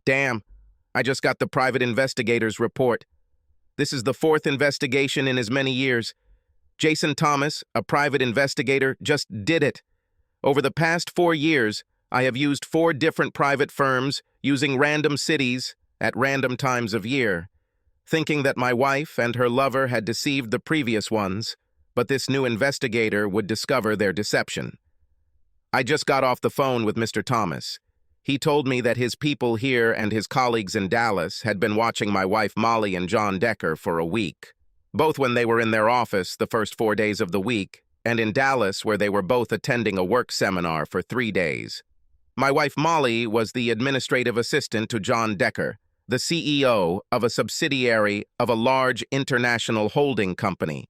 Damn, I just got the private investigator's report. This is the fourth investigation in as many years. Jason Thomas, a private investigator, just did it. Over the past 4 years, I have used 4 different private firms using random cities at random times of year, thinking that my wife and her lover had deceived the previous ones, but this new investigator would discover their deception. I just got off the phone with Mr. Thomas. He told me that his people here and his colleagues in Dallas had been watching my wife Molly and John Decker for a week, both when they were in their office the first 4 days of the week, and in Dallas where they were both attending a work seminar for 3 days. My wife Molly was the administrative assistant to John Decker, the CEO of a subsidiary of a large international holding company.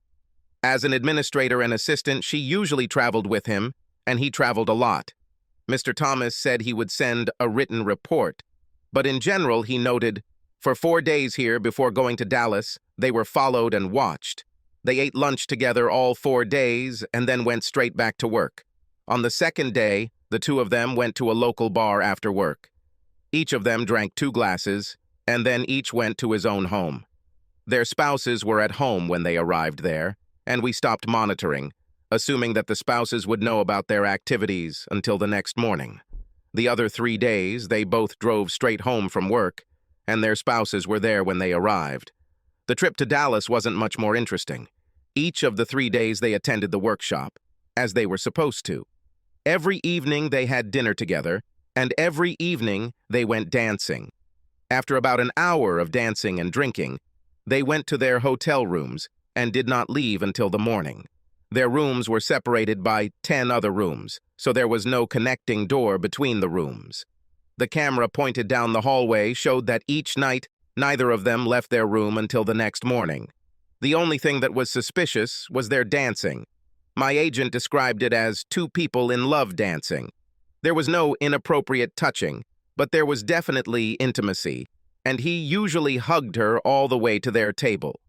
As an administrator and assistant, she usually traveled with him, and he traveled a lot. Mr. Thomas said he would send a written report, but in general he noted, for 4 days here before going to Dallas, they were followed and watched. They ate lunch together all 4 days and then went straight back to work. On the second day, the two of them went to a local bar after work. Each of them drank 2 glasses, and then each went to his own home. Their spouses were at home when they arrived there, and we stopped monitoring, assuming that the spouses would know about their activities until the next morning. The other 3 days, they both drove straight home from work, and their spouses were there when they arrived. The trip to Dallas wasn't much more interesting. Each of the 3 days they attended the workshop, as they were supposed to. Every evening they had dinner together, and every evening they went dancing. After about an hour of dancing and drinking, they went to their hotel rooms and did not leave until the morning. Their rooms were separated by 10 other rooms, so there was no connecting door between the rooms. The camera pointed down the hallway showed that each night neither of them left their room until the next morning. The only thing that was suspicious was their dancing. My agent described it as 2 people in love dancing. There was no inappropriate touching, but there was definitely intimacy, and he usually hugged her all the way to their table.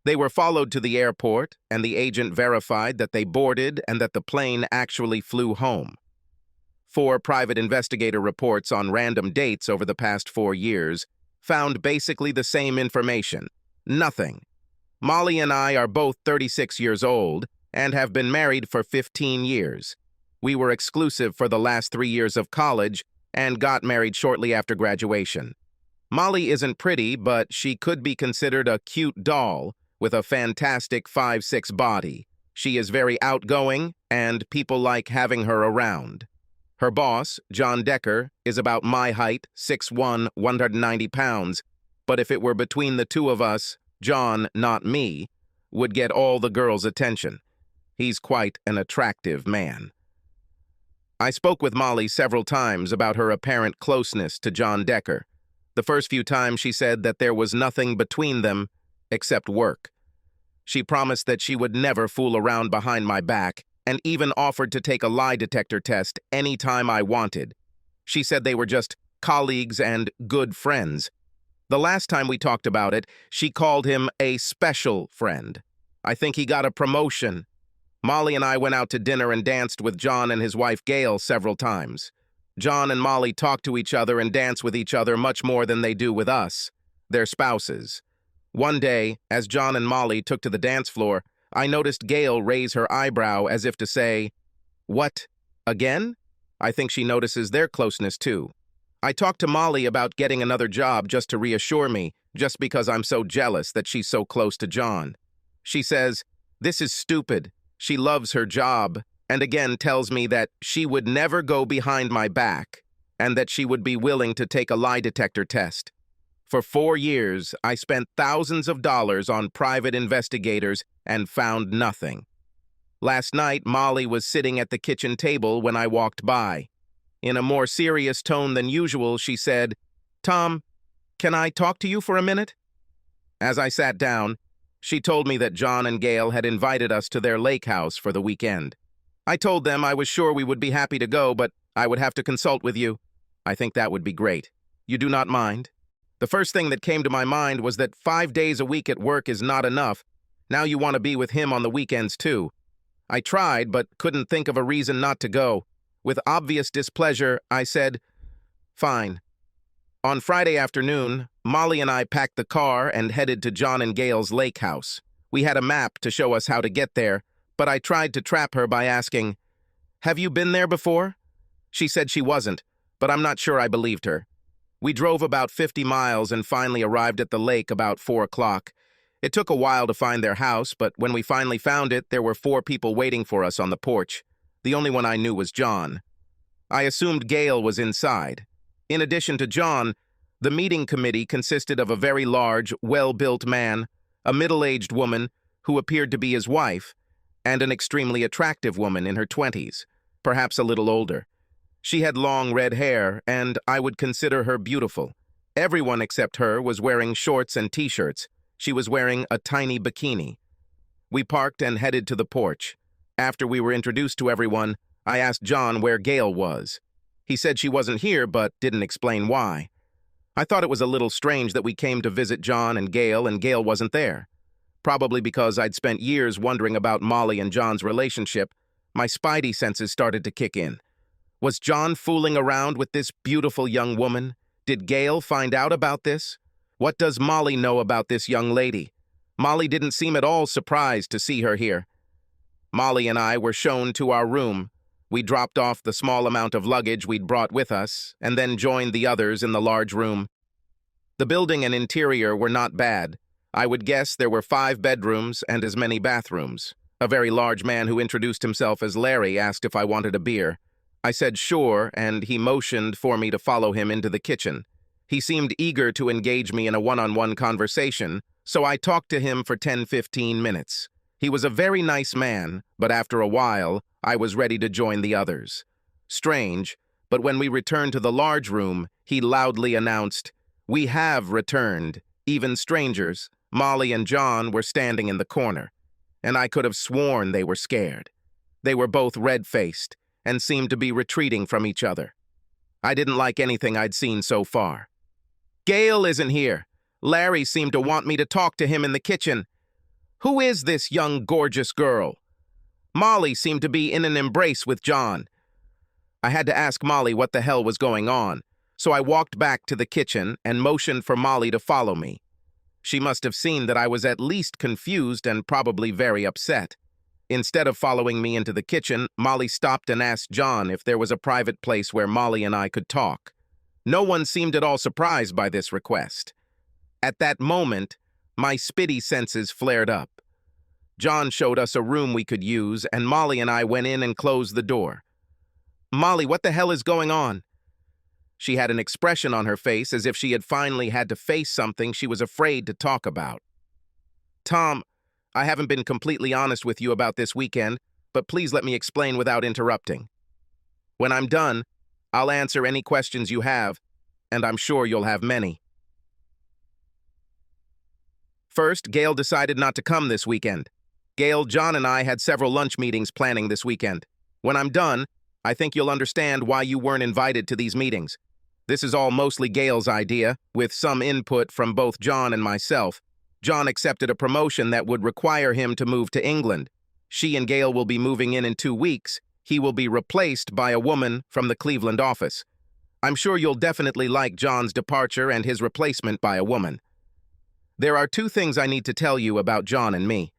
They were followed to the airport, and the agent verified that they boarded and that the plane actually flew home. 4 private investigator reports on random dates over the past 4 years found basically the same information. Nothing. Molly and I are both 36 years old and have been married for 15 years. We were exclusive for the last 3 years of college and got married shortly after graduation. Molly isn't pretty, but she could be considered a cute doll with a fantastic 5'6" body. She is very outgoing, and people like having her around. Her boss, John Decker, is about my height, 6'1", 190 pounds, but if it were between the two of us, John, not me, would get all the girls' attention. He's quite an attractive man. I spoke with Molly several times about her apparent closeness to John Decker. The first few times she said that there was nothing between them except work. She promised that she would never fool around behind my back and even offered to take a lie detector test any time I wanted. She said they were just colleagues and good friends. The last time we talked about it, she called him a special friend. I think he got a promotion. Molly and I went out to dinner and danced with John and his wife Gail several times. John and Molly talk to each other and dance with each other much more than they do with us, their spouses. One day, as John and Molly took to the dance floor, I noticed Gail raise her eyebrow as if to say, "What, again?" I think she notices their closeness too. I talked to Molly about getting another job just to reassure me, just because I'm so jealous that she's so close to John. She says, "This is stupid. She loves her job," and again tells me that she would never go behind my back and that she would be willing to take a lie detector test. For 4 years, I spent thousands of dollars on private investigators and found nothing. Last night, Molly was sitting at the kitchen table when I walked by. In a more serious tone than usual, she said, "Tom, can I talk to you for a minute?" As I sat down, she told me that John and Gail had invited us to their lake house for the weekend. I told them I was sure we would be happy to go, but I would have to consult with you. I think that would be great. You do not mind? The first thing that came to my mind was that 5 days a week at work is not enough. Now you want to be with him on the weekends too. I tried, but couldn't think of a reason not to go. With obvious displeasure, I said, "Fine." On Friday afternoon, Molly and I packed the car and headed to John and Gail's lake house. We had a map to show us how to get there, but I tried to trap her by asking, "Have you been there before?" She said she wasn't, but I'm not sure I believed her. We drove about 50 miles and finally arrived at the lake about 4 o'clock. It took a while to find their house, but when we finally found it, there were 4 people waiting for us on the porch. The only one I knew was John. I assumed Gail was inside. In addition to John, the meeting committee consisted of a very large, well-built man, a middle-aged woman who appeared to be his wife, and an extremely attractive woman in her 20s, perhaps a little older. She had long red hair, and I would consider her beautiful. Everyone except her was wearing shorts and t-shirts. She was wearing a tiny bikini. We parked and headed to the porch. After we were introduced to everyone, I asked John where Gail was. He said she wasn't here, but didn't explain why. I thought it was a little strange that we came to visit John and Gail wasn't there. Probably because I'd spent years wondering about Molly and John's relationship, my spidey senses started to kick in. Was John fooling around with this beautiful young woman? Did Gail find out about this? What does Molly know about this young lady? Molly didn't seem at all surprised to see her here. Molly and I were shown to our room. We dropped off the small amount of luggage we'd brought with us, and then joined the others in the large room. The building and interior were not bad. I would guess there were 5 bedrooms and as many bathrooms. A very large man who introduced himself as Larry asked if I wanted a beer. I said sure, and he motioned for me to follow him into the kitchen. He seemed eager to engage me in a one-on-one conversation, so I talked to him for 10-15 minutes. He was a very nice man, but after a while, I was ready to join the others. Strange, but when we returned to the large room, he loudly announced, "We have returned." Even strangers, Molly and John, were standing in the corner, and I could have sworn they were scared. They were both red-faced and seemed to be retreating from each other. I didn't like anything I'd seen so far. "Gail isn't here. Larry seemed to want me to talk to him in the kitchen. Who is this young, gorgeous girl?" Molly seemed to be in an embrace with John. I had to ask Molly what the hell was going on, so I walked back to the kitchen and motioned for Molly to follow me. She must have seen that I was at least confused and probably very upset. Instead of following me into the kitchen, Molly stopped and asked John if there was a private place where Molly and I could talk. No one seemed at all surprised by this request. At that moment, my spidey senses flared up. John showed us a room we could use, and Molly and I went in and closed the door. "Molly, what the hell is going on?" She had an expression on her face as if she had finally had to face something she was afraid to talk about. "Tom, I haven't been completely honest with you about this weekend, but please let me explain without interrupting. When I'm done, I'll answer any questions you have, and I'm sure you'll have many." First, Gail decided not to come this weekend. Gail, John, and I had several lunch meetings planning this weekend. When I'm done, I think you'll understand why you weren't invited to these meetings. This is all mostly Gail's idea, with some input from both John and myself. John accepted a promotion that would require him to move to England. She and Gail will be moving in 2 weeks. He will be replaced by a woman from the Cleveland office. I'm sure you'll definitely like John's departure and his replacement by a woman. There are 2 things I need to tell you about John and me.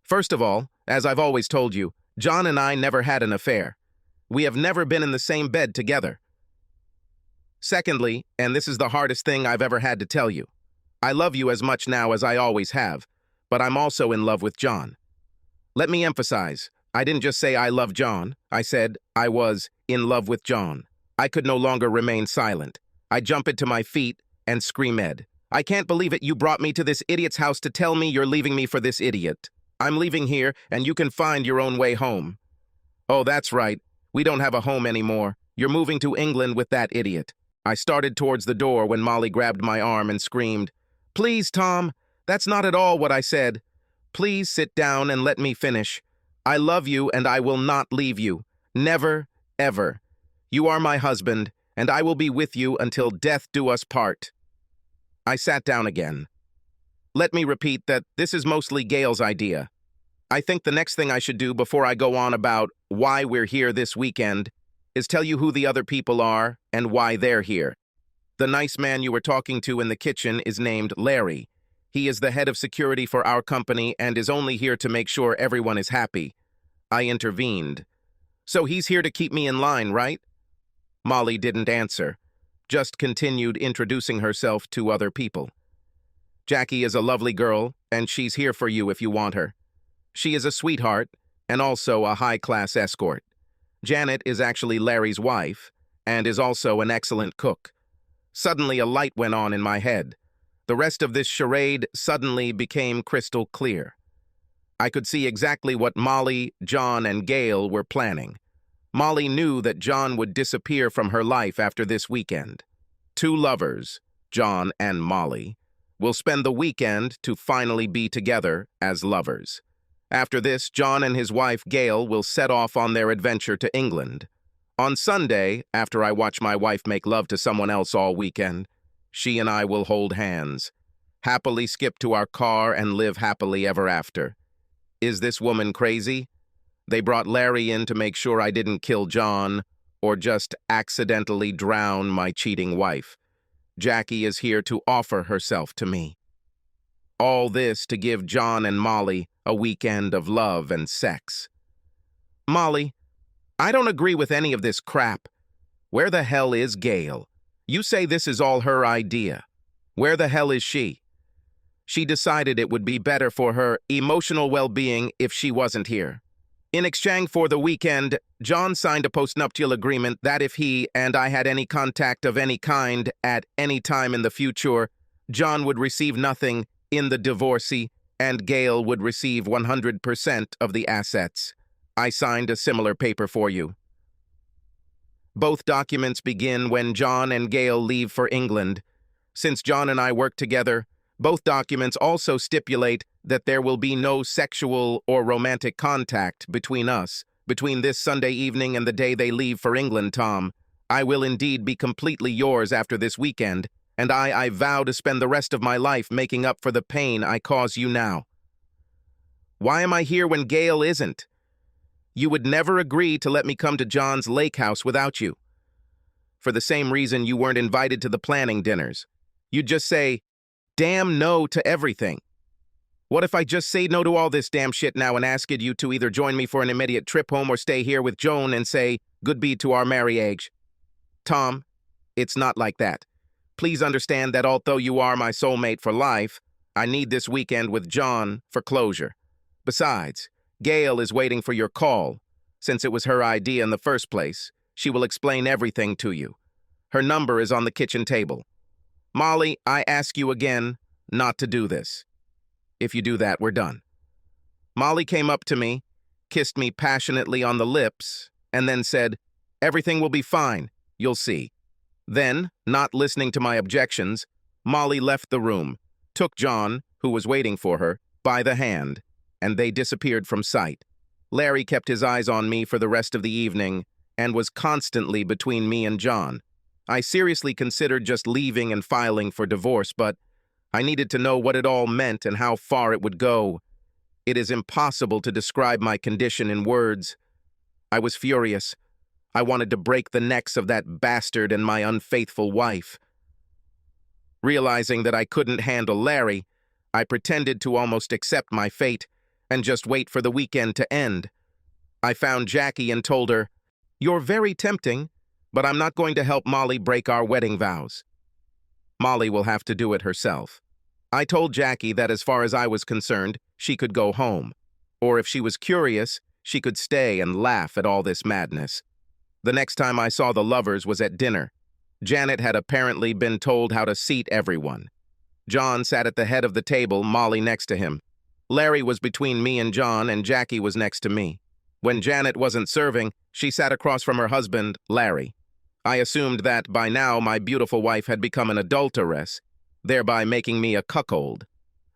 First of all, as I've always told you, John and I never had an affair. We have never been in the same bed together. Secondly, and this is the hardest thing I've ever had to tell you, I love you as much now as I always have, but I'm also in love with John. Let me emphasize, I didn't just say I love John, I said I was in love with John. I could no longer remain silent. I jumped to my feet and screamed, "I can't believe it, you brought me to this idiot's house to tell me you're leaving me for this idiot. I'm leaving here and you can find your own way home." "Oh, that's right. We don't have a home anymore. You're moving to England with that idiot." I started towards the door when Molly grabbed my arm and screamed, "Please, Tom, that's not at all what I said. Please sit down and let me finish. I love you and I will not leave you. Never, ever. You are my husband, and I will be with you until death do us part." I sat down again. Let me repeat that this is mostly Gail's idea. I think the next thing I should do before I go on about why we're here this weekend is tell you who the other people are and why they're here. The nice man you were talking to in the kitchen is named Larry. He is the head of security for our company and is only here to make sure everyone is happy. I intervened. So he's here to keep me in line, right? Molly didn't answer, just continued introducing herself to other people. Jackie is a lovely girl, and she's here for you if you want her. She is a sweetheart, and also a high-class escort. Janet is actually Larry's wife, and is also an excellent cook. Suddenly a light went on in my head. The rest of this charade suddenly became crystal clear. I could see exactly what Molly, John, and Gail were planning. Molly knew that John would disappear from her life after this weekend. Two lovers, John and Molly, will spend the weekend to finally be together as lovers. After this, John and his wife Gail will set off on their adventure to England. On Sunday, after I watch my wife make love to someone else all weekend, she and I will hold hands, happily skip to our car and live happily ever after. Is this woman crazy? They brought Larry in to make sure I didn't kill John or just accidentally drown my cheating wife. Jackie is here to offer herself to me. All this to give John and Molly a weekend of love and sex. Molly, I don't agree with any of this crap. Where the hell is Gail? You say this is all her idea. Where the hell is she? She decided it would be better for her emotional well-being if she wasn't here. In exchange for the weekend, John signed a postnuptial agreement that if he and I had any contact of any kind at any time in the future, John would receive nothing in the divorcee and Gail would receive 100% of the assets. I signed a similar paper for you. Both documents begin when John and Gail leave for England. Since John and I work together, both documents also stipulate that there will be no sexual or romantic contact between us, between this Sunday evening and the day they leave for England, Tom. I will indeed be completely yours after this weekend, and I vow to spend the rest of my life making up for the pain I cause you now. Why am I here when Gail isn't? You would never agree to let me come to John's lake house without you. For the same reason you weren't invited to the planning dinners. You'd just say, damn no to everything. What if I just say no to all this damn shit now and asked you to either join me for an immediate trip home or stay here with Joan and say goodbye to our marriage? Tom, it's not like that. Please understand that although you are my soulmate for life, I need this weekend with John for closure. Besides, Gail is waiting for your call. Since it was her idea in the first place, she will explain everything to you. Her number is on the kitchen table. Molly, I ask you again not to do this. If you do that, we're done. Molly came up to me, kissed me passionately on the lips, and then said, everything will be fine, you'll see. Then, not listening to my objections, Molly left the room, took John, who was waiting for her, by the hand, and they disappeared from sight. Larry kept his eyes on me for the rest of the evening and was constantly between me and John. I seriously considered just leaving and filing for divorce, but I needed to know what it all meant and how far it would go. It is impossible to describe my condition in words. I was furious. I wanted to break the necks of that bastard and my unfaithful wife. Realizing that I couldn't handle Larry, I pretended to almost accept my fate and just wait for the weekend to end. I found Jackie and told her, "You're very tempting, but I'm not going to help Molly break our wedding vows. Molly will have to do it herself." I told Jackie that as far as I was concerned, she could go home. Or if she was curious, she could stay and laugh at all this madness. The next time I saw the lovers was at dinner. Janet had apparently been told how to seat everyone. John sat at the head of the table, Molly next to him. Larry was between me and John, and Jackie was next to me. When Janet wasn't serving, she sat across from her husband, Larry. I assumed that by now my beautiful wife had become an adulteress, thereby making me a cuckold.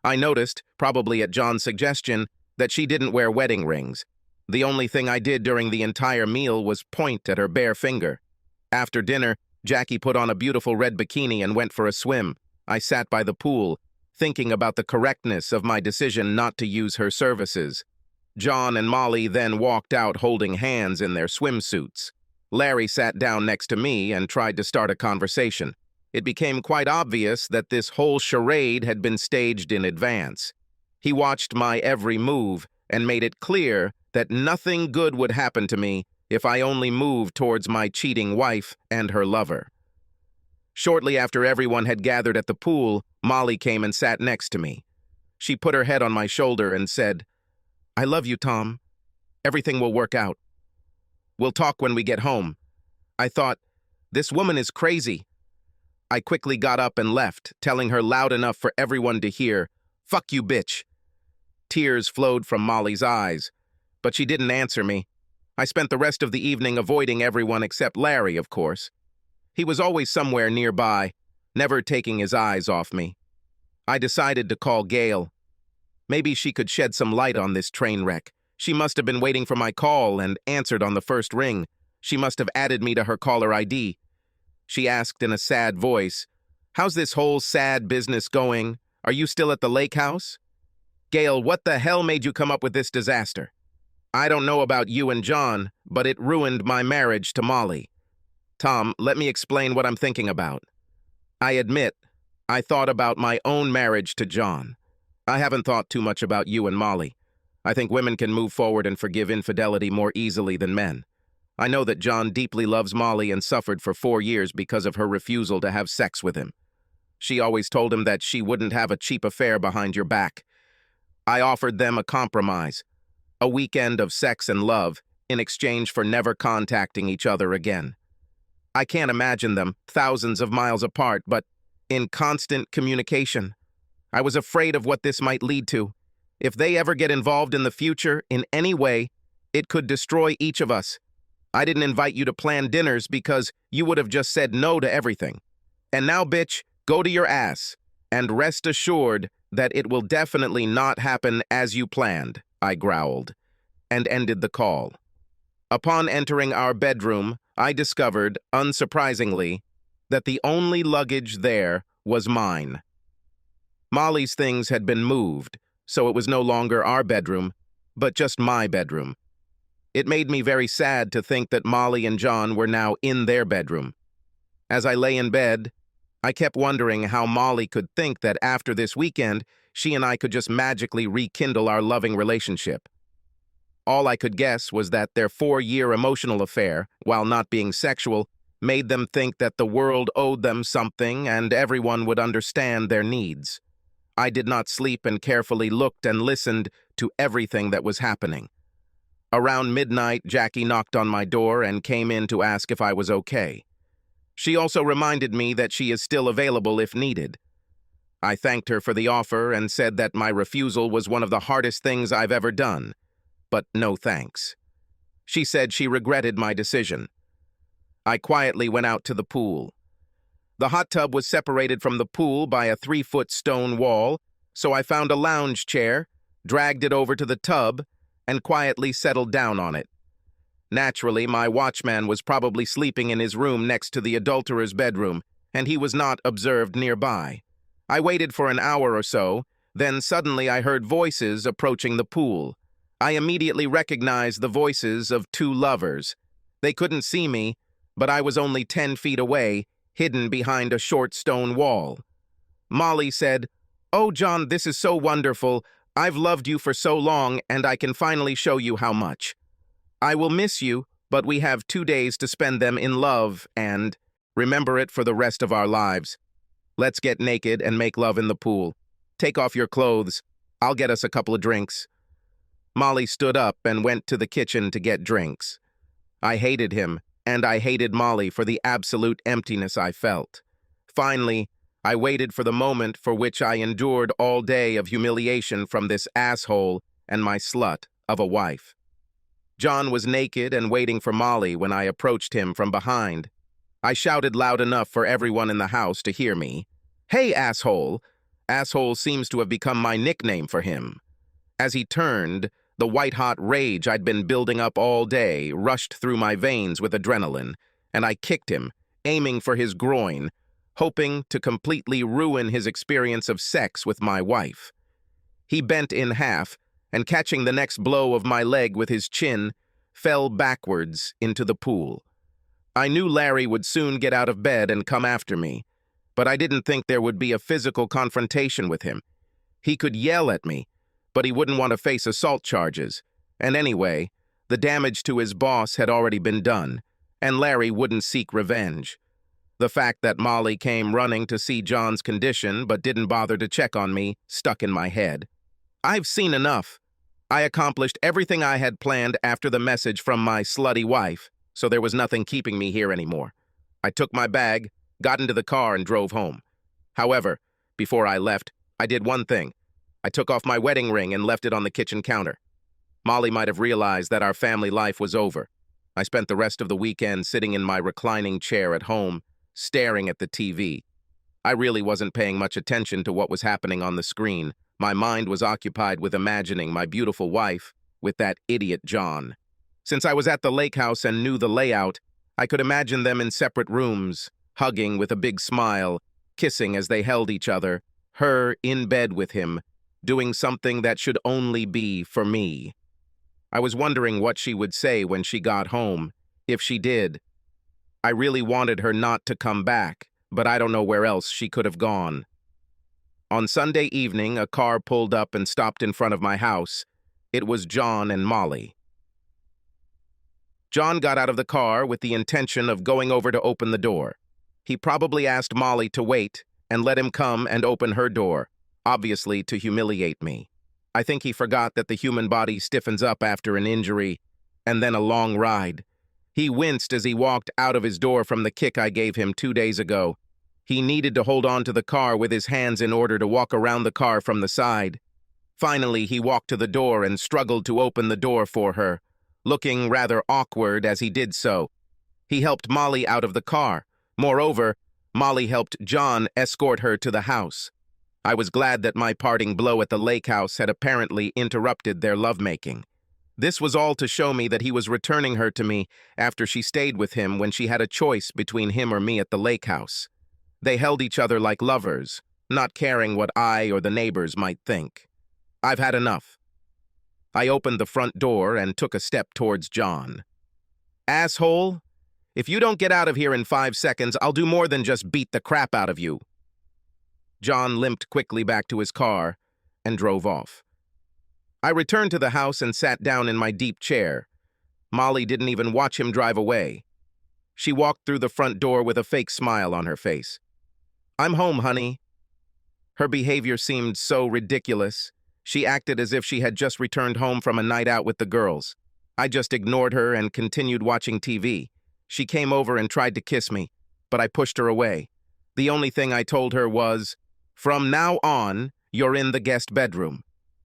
I noticed, probably at John's suggestion, that she didn't wear wedding rings. The only thing I did during the entire meal was point at her bare finger. After dinner, Jackie put on a beautiful red bikini and went for a swim. I sat by the pool, thinking about the correctness of my decision not to use her services. John and Molly then walked out holding hands in their swimsuits. Larry sat down next to me and tried to start a conversation. It became quite obvious that this whole charade had been staged in advance. He watched my every move and made it clear that nothing good would happen to me if I only moved towards my cheating wife and her lover. Shortly after everyone had gathered at the pool, Molly came and sat next to me. She put her head on my shoulder and said, "I love you, Tom. Everything will work out. We'll talk when we get home." I thought, this woman is crazy. I quickly got up and left, telling her loud enough for everyone to hear, "Fuck you, bitch." Tears flowed from Molly's eyes, but she didn't answer me. I spent the rest of the evening avoiding everyone except Larry, of course. He was always somewhere nearby, never taking his eyes off me. I decided to call Gail. Maybe she could shed some light on this train wreck. She must have been waiting for my call and answered on the first ring. She must have added me to her caller ID. She asked in a sad voice, "How's this whole sad business going? Are you still at the lake house?" "Gail, what the hell made you come up with this disaster?" "I don't know about you and John, but it ruined my marriage to Molly." "Tom, let me explain what I'm thinking about. I admit, I thought about my own marriage to John. I haven't thought too much about you and Molly. I think women can move forward and forgive infidelity more easily than men. I know that John deeply loves Molly and suffered for 4 years because of her refusal to have sex with him. She always told him that she wouldn't have a cheap affair behind your back. I offered them a compromise, a weekend of sex and love in exchange for never contacting each other again. I can't imagine them, thousands of miles apart, but in constant communication. I was afraid of what this might lead to. If they ever get involved in the future in any way, it could destroy each of us. I didn't invite you to plan dinners because you would have just said no to everything. And now, bitch, go to your ass, and rest assured that it will definitely not happen as you planned," I growled, and ended the call. Upon entering our bedroom, I discovered, unsurprisingly, that the only luggage there was mine. Molly's things had been moved, so it was no longer our bedroom, but just my bedroom. It made me very sad to think that Molly and John were now in their bedroom. As I lay in bed, I kept wondering how Molly could think that after this weekend, she and I could just magically rekindle our loving relationship. All I could guess was that their 4-year emotional affair, while not being sexual, made them think that the world owed them something and everyone would understand their needs. I did not sleep and carefully looked and listened to everything that was happening. Around midnight, Jackie knocked on my door and came in to ask if I was okay. She also reminded me that she is still available if needed. I thanked her for the offer and said that my refusal was one of the hardest things I've ever done, but no thanks. She said she regretted my decision. I quietly went out to the pool. The hot tub was separated from the pool by a 3-foot stone wall, so I found a lounge chair, dragged it over to the tub, and quietly settled down on it. Naturally, my watchman was probably sleeping in his room next to the adulterer's bedroom, and he was not observed nearby. I waited for an hour or so, then suddenly I heard voices approaching the pool. I immediately recognized the voices of 2 lovers. They couldn't see me, but I was only 10 feet away, hidden behind a short stone wall. Molly said, "Oh, John, this is so wonderful. I've loved you for so long, and I can finally show you how much. I will miss you, but we have 2 days to spend them in love and remember it for the rest of our lives. Let's get naked and make love in the pool. Take off your clothes. I'll get us a couple of drinks." Molly stood up and went to the kitchen to get drinks. I hated him, and I hated Molly for the absolute emptiness I felt. Finally, I waited for the moment for which I endured all day of humiliation from this asshole and my slut of a wife. John was naked and waiting for Molly when I approached him from behind. I shouted loud enough for everyone in the house to hear me. "Hey, asshole!" Asshole seems to have become my nickname for him. As he turned, the white-hot rage I'd been building up all day rushed through my veins with adrenaline, and I kicked him, aiming for his groin, hoping to completely ruin his experience of sex with my wife. He bent in half, and catching the next blow of my leg with his chin, fell backwards into the pool. I knew Larry would soon get out of bed and come after me. But I didn't think there would be a physical confrontation with him. He could yell at me, but he wouldn't want to face assault charges. And anyway, the damage to his boss had already been done, and Larry wouldn't seek revenge. The fact that Molly came running to see John's condition but didn't bother to check on me stuck in my head. I've seen enough. I accomplished everything I had planned after the message from my slutty wife, so there was nothing keeping me here anymore. I took my bag, got into the car, and drove home. However, before I left, I did one thing. I took off my wedding ring and left it on the kitchen counter. Molly might have realized that our family life was over. I spent the rest of the weekend sitting in my reclining chair at home, staring at the TV. I really wasn't paying much attention to what was happening on the screen. My mind was occupied with imagining my beautiful wife with that idiot John. Since I was at the lake house and knew the layout, I could imagine them in separate rooms, hugging with a big smile, kissing as they held each other, her in bed with him, doing something that should only be for me. I was wondering what she would say when she got home, if she did. I really wanted her not to come back, but I don't know where else she could have gone. On Sunday evening, a car pulled up and stopped in front of my house. It was John and Molly. John got out of the car with the intention of going over to open the door. He probably asked Molly to wait and let him come and open her door, obviously to humiliate me. I think he forgot that the human body stiffens up after an injury and then a long ride. He winced as he walked out of his door from the kick I gave him 2 days ago. He needed to hold on to the car with his hands in order to walk around the car from the side. Finally, he walked to the door and struggled to open the door for her, looking rather awkward as he did so. He helped Molly out of the car. Moreover, Molly helped John escort her to the house. I was glad that my parting blow at the lake house had apparently interrupted their lovemaking. This was all to show me that he was returning her to me after she stayed with him when she had a choice between him or me at the lake house. They held each other like lovers, not caring what I or the neighbors might think. I've had enough. I opened the front door and took a step towards John. Asshole, if you don't get out of here in 5 seconds, I'll do more than just beat the crap out of you. John limped quickly back to his car and drove off. I returned to the house and sat down in my deep chair. Molly didn't even watch him drive away. She walked through the front door with a fake smile on her face. I'm home, honey. Her behavior seemed so ridiculous. She acted as if she had just returned home from a night out with the girls. I just ignored her and continued watching TV. She came over and tried to kiss me, but I pushed her away. The only thing I told her was, "From now on, you're in the guest bedroom.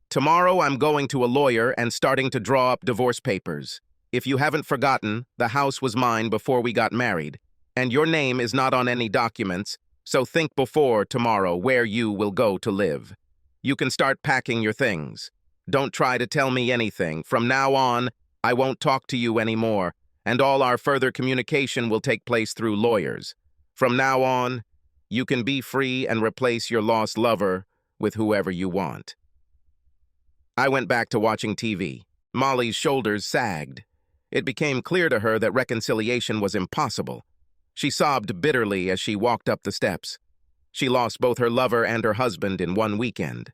Tomorrow I'm going to a lawyer and starting to draw up divorce papers. If you haven't forgotten, the house was mine before we got married, and your name is not on any documents, so think before tomorrow where you will go to live. You can start packing your things. Don't try to tell me anything. From now on, I won't talk to you anymore, and all our further communication will take place through lawyers. From now on, you can be free and replace your lost lover with whoever you want." I went back to watching TV. Molly's shoulders sagged. It became clear to her that reconciliation was impossible. She sobbed bitterly as she walked up the steps. She lost both her lover and her husband in one weekend.